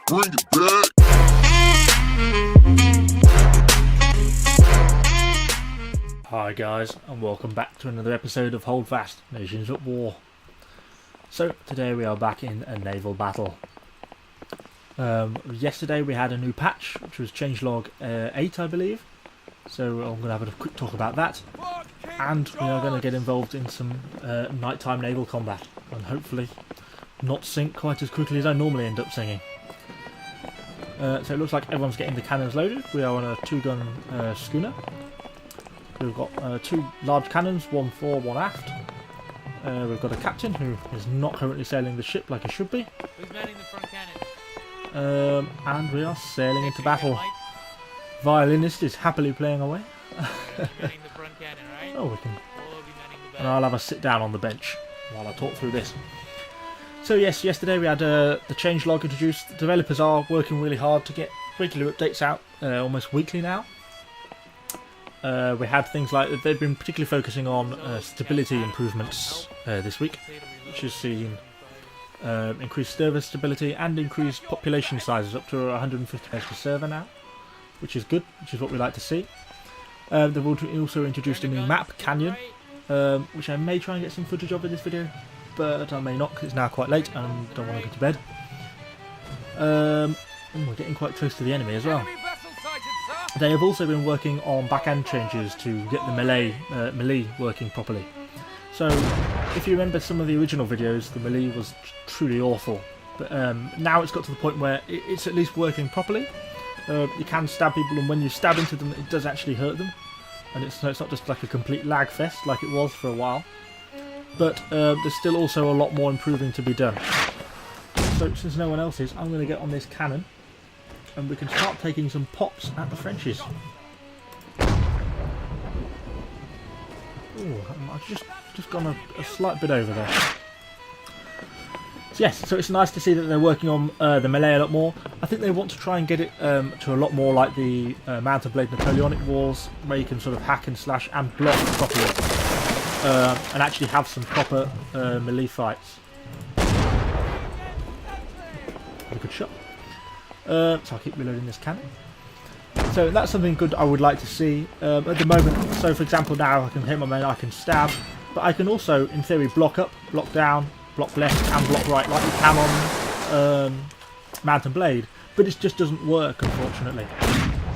Bring it back. Hi guys, and welcome back to another episode of Holdfast, Nations at War. So today we are back in a naval battle. Yesterday we had a new patch, which was Changelog 8 I believe. So I'm going to have a quick talk about that. And we are going to get involved in some nighttime naval combat. And hopefully not sink quite as quickly as I normally end up sinking. So it looks like everyone's getting the cannons loaded. We are on a 2-gun schooner. We've got 2 large cannons, one fore, one aft. We've got a captain who is not currently sailing the ship like he should be. Who's manning the front cannon? And we are sailing into battle. Violinist is happily playing away. Manning the front cannon, right? Oh, we can. We'll be manning the back. And I'll have a sit down on the bench while I talk through this. So yes, yesterday we had the changelog introduced. The developers are working really hard to get regular updates out, almost weekly now. We had things like they've been particularly focusing on stability improvements this week, which has seen increased server stability and increased population sizes up to 150 players per server now, which is good, which is what we like to see. They've also introduced a new map, Canyon, which I may try and get some footage of in this video, but I may not because it's now quite late and I don't want to go to bed. We're getting quite close to the enemy as well. They have also been working on back-end changes to get the melee working properly. So, if you remember some of the original videos, the melee was truly awful. But now it's got to the point where it's at least working properly. You can stab people, and when you stab into them, it does actually hurt them. And it's not just like a complete lag fest like it was for a while. But there's still also a lot more improving to be done. So, since no one else is, I'm going to get on this cannon. And we can start taking some pops at the Frenchies. Ooh, I've just gone a slight bit over there. So yes, so it's nice to see that they're working on the melee a lot more. I think they want to try and get it to a lot more like the Mount and Blade Napoleonic Wars, where you can sort of hack and slash and block properly, and actually have some proper melee fights. A good shot. So I'll keep reloading this cannon. So that's something good I would like to see at the moment. So for example now I can hit my man, I can stab, but I can also in theory block up, block down, block left and block right like you can on Mount and Blade, but it just doesn't work unfortunately,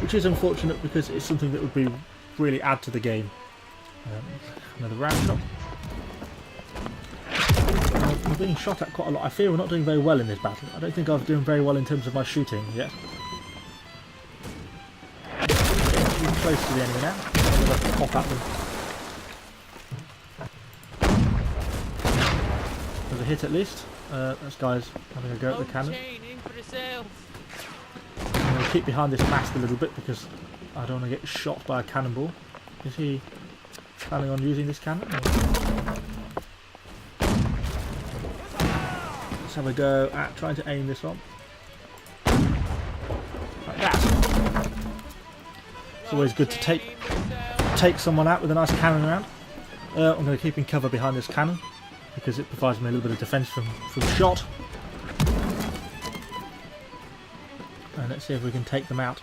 which is unfortunate because it's something that would be really add to the game. Another round shot. We're being shot at quite a lot. I fear we're not doing very well in this battle. I don't think I'm doing very well in terms of my shooting yet. Getting too close to the enemy now. I'm going to pop at them. There's a hit at least. This guy's having a go at the cannon. I'm going to keep behind this mast a little bit because I don't want to get shot by a cannonball. Is he planning on using this cannon? Have a go at trying to aim this on. Like that. It's always good to take someone out with a nice cannon around. I'm going to keep in cover behind this cannon because it provides me a little bit of defence from shot. And let's see if we can take them out.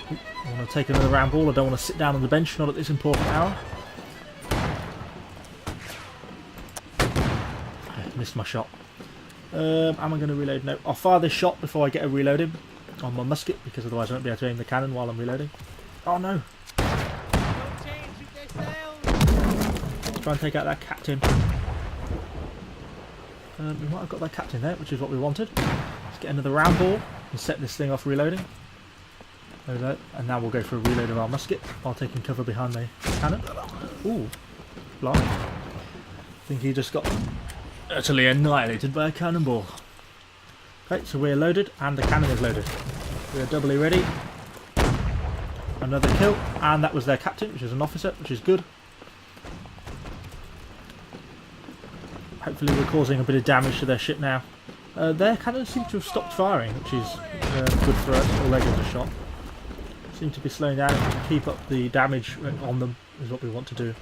I want to take another round ball. I don't want to sit down on the bench, not at this important hour. Missed my shot. Am I going to reload? No. I'll fire this shot before I get a reloading on my musket because otherwise I won't be able to aim the cannon while I'm reloading. Oh no! Let's try and take out that captain. We might have got that captain there, which is what we wanted. Let's get another round ball and set this thing off reloading. And now we'll go for a reload of our musket while taking cover behind the cannon. Ooh, blimey. I think he just got utterly annihilated by a cannonball. Okay, so we're loaded and the cannon is loaded. We are doubly ready. Another kill, and that was their captain, which is an officer, which is good. Hopefully we're causing a bit of damage to their ship now. Their cannons seem to have stopped firing, which is good for us. All they get a shot. Seem to be slowing down to keep up the damage on them is what we want to do.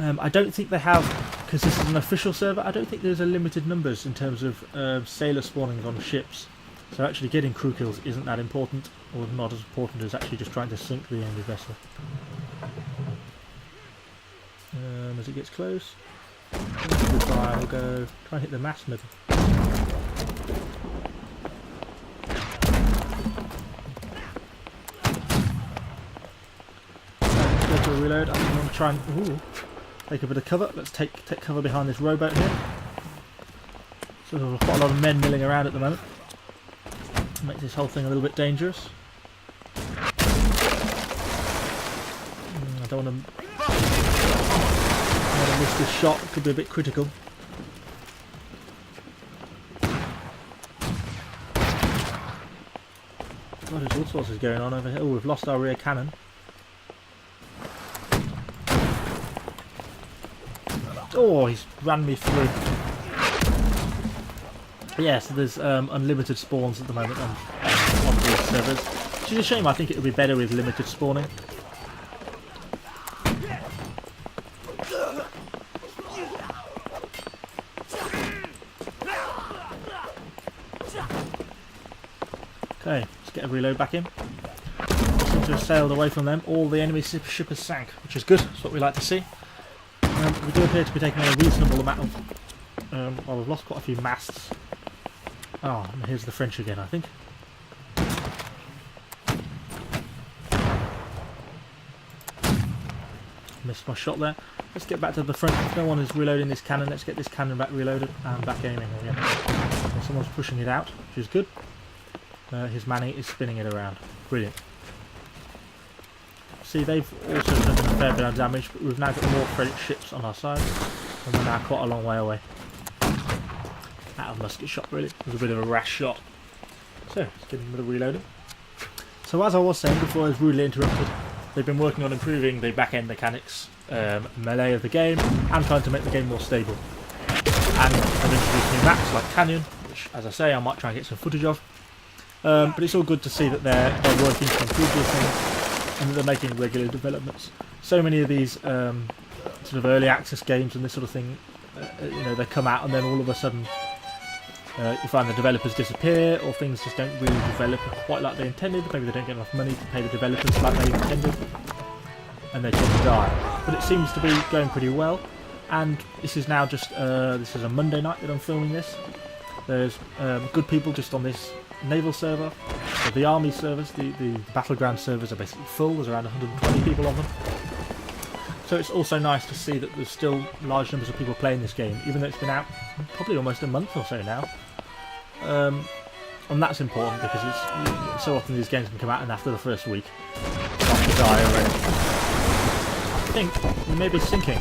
I don't think they have, because this is an official server, I don't think there's a limited numbers in terms of sailor spawnings on ships. So actually getting crew kills isn't that important, or not as important as actually just trying to sink the enemy vessel. As it gets close, we'll go try and hit the mast maybe. Go to a reload. I'm going to try and take a bit of cover. Let's take cover behind this rowboat here. So there's quite a lot of men milling around at the moment. Makes this whole thing a little bit dangerous. I don't want to miss this shot. It could be a bit critical. God, there's all sorts of going on over here. Oh, we've lost our rear cannon. Oh, he's ran me through. Yeah, so there's unlimited spawns at the moment on these servers, which is a shame. I think it would be better with limited spawning. Okay, let's get a reload back in. Seem to have sailed away from them. All the enemy ship has sank, which is good. That's what we like to see. We do appear to be taking a reasonable amount of... well, we've lost quite a few masts. Oh, and here's the French again, I think. Missed my shot there. Let's get back to the front. If no one is reloading this cannon, let's get this cannon back reloaded and back aiming again. And someone's pushing it out, which is good. His Manny is spinning it around. Brilliant. See, they've also taken a fair bit of damage, but we've now got more French ships on our side, and we're now quite a long way away. Out of musket shot, really. It was a bit of a rash shot. So, let's get a bit of reloading. So as I was saying before I was rudely interrupted, they've been working on improving the back-end mechanics, melee of the game, and trying to make the game more stable. And I've introduced new maps like Canyon, which, as I say, I might try and get some footage of. But it's all good to see that they're working to improve these things, and that they're making regular developments. So many of these sort of early access games and this sort of thing, you know, they come out and then all of a sudden you find the developers disappear, or things just don't really develop quite like they intended. Maybe they don't get enough money to pay the developers like they intended, and they tend to die. But it seems to be going pretty well, and this is now just this is a Monday night that I'm filming this. There's good people just on this Naval server. So the army servers, the battleground servers are basically full. There's around 120 people on them. So it's also nice to see that there's still large numbers of people playing this game, even though it's been out probably almost a month or so now. And that's important because it's so often these games can come out and after the first week start to die already. I think we may be sinking.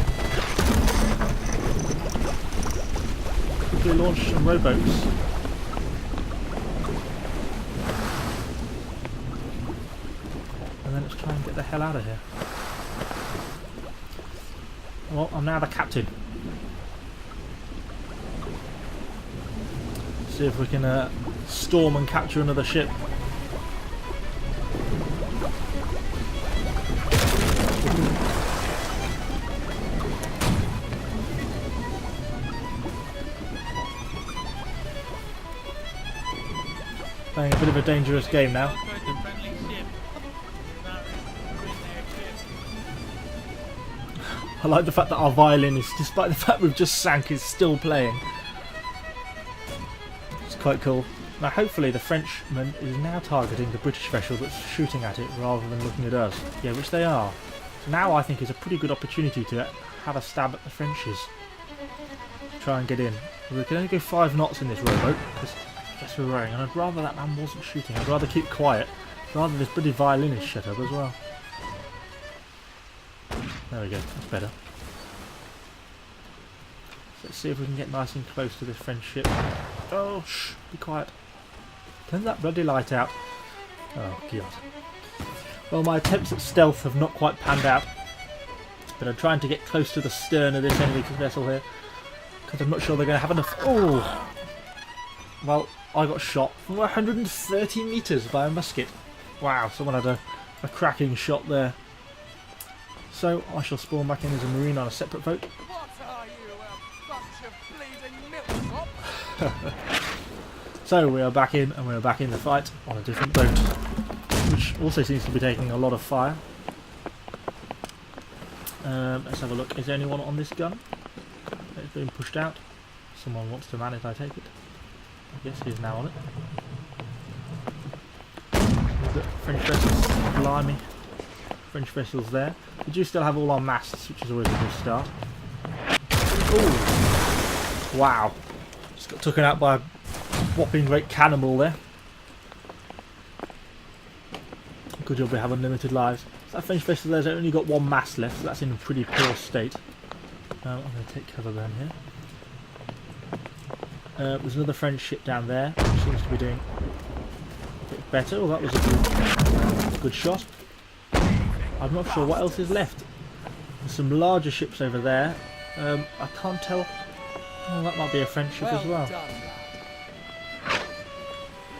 Quickly launch some rowboats. And then let's try and get the hell out of here. Well, I'm now the captain. See if we can storm and capture another ship. Playing a bit of a dangerous game now. I like the fact that our violinist, despite the fact we've just sank, is still playing. It's quite cool. Now hopefully the Frenchman is now targeting the British vessel that's shooting at it rather than looking at us. Yeah, which they are. So now I think is a pretty good opportunity to have a stab at the Frenchies. Try and get in. We can only go 5 knots in this rowboat because I guess we're rowing, and I'd rather that man wasn't shooting. I'd rather keep quiet, rather this bloody violinist shut up as well. There we go, that's better. So let's see if we can get nice and close to this French ship. Oh, shh, be quiet. Turn that bloody light out. Oh, God. Well, my attempts at stealth have not quite panned out. But I'm trying to get close to the stern of this enemy vessel here. Because I'm not sure they're going to have enough... Oh! Well, I got shot from 130 metres by a musket. Wow, someone had a cracking shot there. So I shall spawn back in as a marine on a separate boat. What are you, a bunch of bleeding milksop? So we are back in, and we are back in the fight on a different boat, which also seems to be taking a lot of fire. Let's have a look. Is there anyone on this gun? It's being pushed out. Someone wants to man it, I take it. I guess he's now on it. We've got French vessels, blimey. French vessels there. We do still have all our masts, which is always a good start. Ooh. Wow. Just got taken out by a whopping great cannonball there. Good job we have unlimited lives. So that French vessel there's only got one mast left, so that's in a pretty poor state. I'm going to take cover down here. There's another French ship down there, which seems to be doing a bit better. Oh, that was a good shot. I'm not sure what else is left. There's some larger ships over there. I can't tell. Oh, that might be a French ship as well.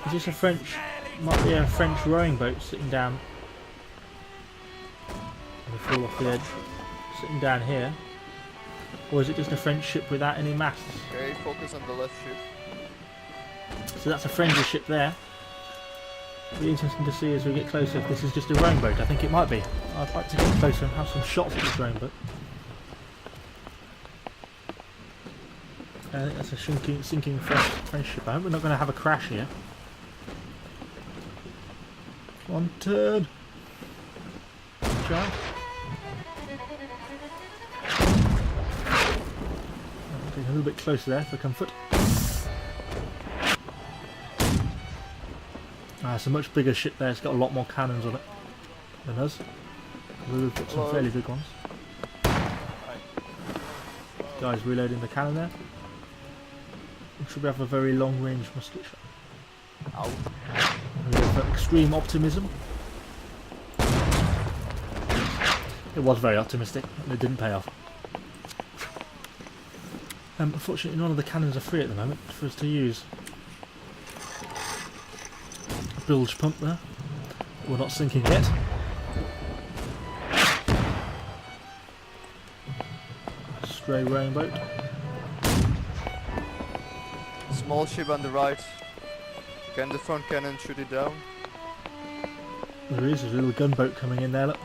Is this a French? Might be a French rowing boat sitting down. I'm gonna fall off the edge. Sitting down here. Or is it just a French ship without any masts? Okay, focus on the left ship. So that's a friendly ship there. It'll be interesting to see as we get closer if this is just a rowing boat. I think it might be. I'd like to get closer and have some shots at this rowing boat. I think that's a sinking French ship. I hope we're not going to have a crash here. Come on, turn! Try. A little bit closer there for comfort. It's a much bigger ship there, it's got a lot more cannons on it than us. We've got some fairly big ones. Guy's reloading the cannon there. I'm sure we have a very long range musket shot. We have extreme optimism. It was very optimistic and it didn't pay off. Unfortunately none of the cannons are free at the moment for us to use. A bilge pump there. We're not sinking yet. A stray rowing boat. Small ship on the right. Can the front cannon shoot it down? There's a little gunboat coming in there, look.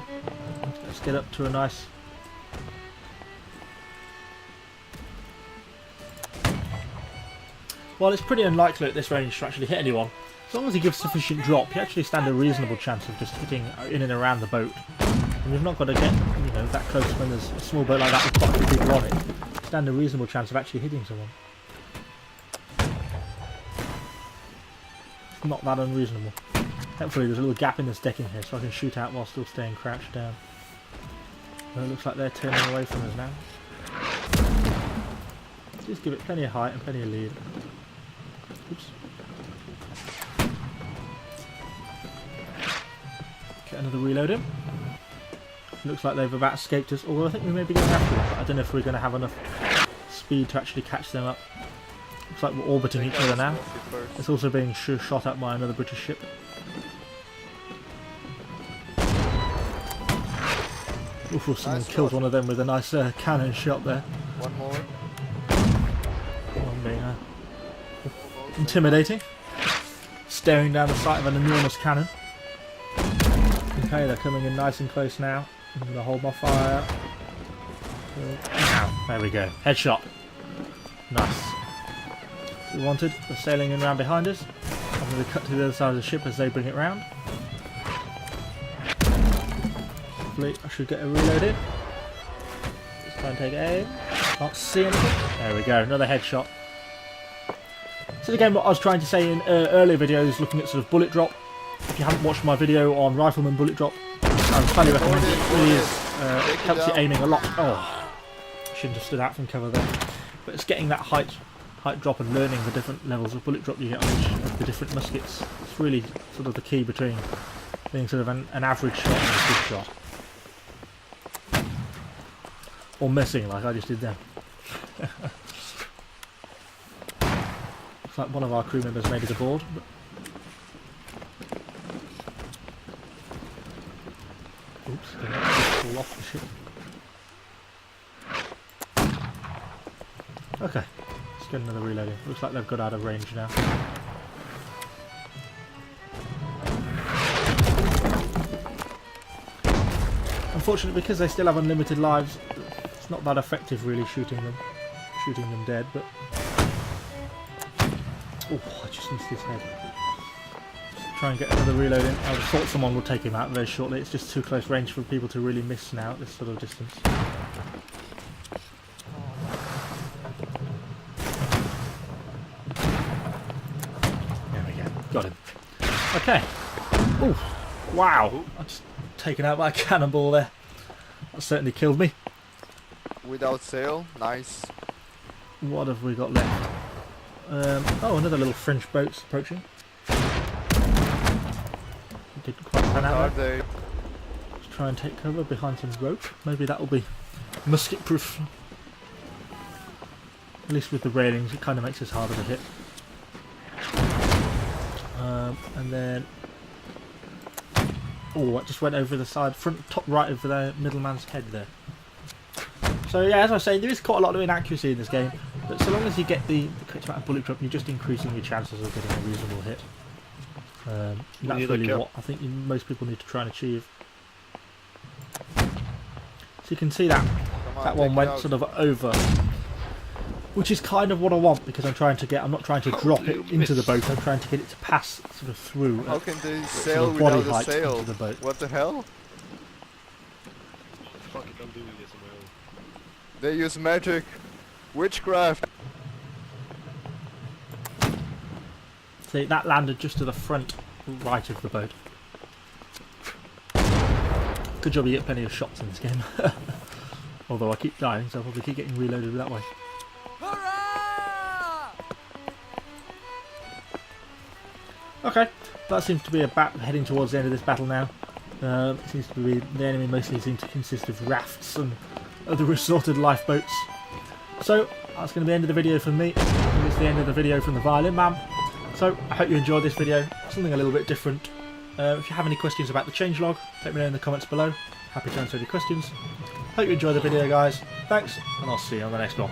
Let's get up to a nice... Well, it's pretty unlikely at this range to actually hit anyone. As long as he gives sufficient drop, you actually stand a reasonable chance of just hitting in and around the boat. And we've not got to get, you know, that close when there's a small boat like that with quite a few people on it. Stand a reasonable chance of actually hitting someone. It's not that unreasonable. Hopefully there's a little gap in this decking here so I can shoot out while still staying crouched down. Well, it looks like they're turning away from us now. Just give it plenty of height and plenty of lead. Oops. Get another reload in. Looks like they've about escaped us, although I think we may be going after them, but I don't know if we're going to have enough speed to actually catch them up. Looks like we're orbiting each other now. It's also being shot at by another British ship. Oof, someone killed one of them with a nice cannon shot there. One more. One being intimidating. Staring down the sight of an enormous cannon. Okay, they're coming in nice and close now. I'm going to hold my fire. Ow, there we go. Headshot. Nice. We wanted. They're sailing in round behind us. I'm going to cut to the other side of the ship as they bring it round. Hopefully I should get a reload in. Just try and take aim. Can't see anything. There we go, another headshot. So again, what I was trying to say in earlier videos, looking at sort of bullet drop. If you haven't watched my video on rifleman bullet drop, I would highly recommend it. It really is, helps you aiming a lot. Oh, shouldn't have stood out from cover there. But it's getting that height drop and learning the different levels of bullet drop you get on each of the different muskets. It's really sort of the key between being sort of an average shot and a good shot. Or missing like I just did there. Looks like one of our crew members made it aboard. But oops, didn't actually fall off the ship. Okay, let's get another reloading. Looks like they've got out of range now. Unfortunately, because they still have unlimited lives, it's not that effective really shooting them dead, but... Oh, I just missed his head. Try and get another reload in. I would have thought someone would take him out very shortly. It's just too close range for people to really miss now at this sort of distance. There we go. Got him. Okay. Ooh. Wow. I just taken out by a cannonball there. That certainly killed me. Without sail, nice. What have we got left? Oh, another little French boat's approaching. Didn't quite pan out Are there. they? Let's try and take cover behind some rope. Maybe that'll be musket proof. At least with the railings, it kind of makes us harder to hit. And then... Oh, it just went over the side, top right of the middleman's head there. So yeah, as I was saying, there is quite a lot of inaccuracy in this game, but so long as you get the correct amount of bullet drop, you're just increasing your chances of getting a reasonable hit. That's really what I think most people need to try and achieve. So you can see that that one went sort of over, which is kind of what I want, because I'm not trying to drop it into the boat, I'm trying to get it to pass sort of through. How can they sail sort of body without a height sail? into the boat. What the hell? Fuck it, I'm doing this on my own. They use magic. Witchcraft. See, that landed just to the front right of the boat. Good job you get plenty of shots in this game. Although I keep dying, so I'll probably keep getting reloaded that way. Hurrah! Okay, that seems to be about heading towards the end of this battle now. It seems to be the enemy mostly seem to consist of rafts and other assorted lifeboats. So that's going to be the end of the video from me. And it's the end of the video from the Violin Man. So I hope you enjoyed this video. Something a little bit different. If you have any questions about the changelog, let me know in the comments below. Happy to answer any questions. Hope you enjoyed the video, guys. Thanks, and I'll see you on the next one.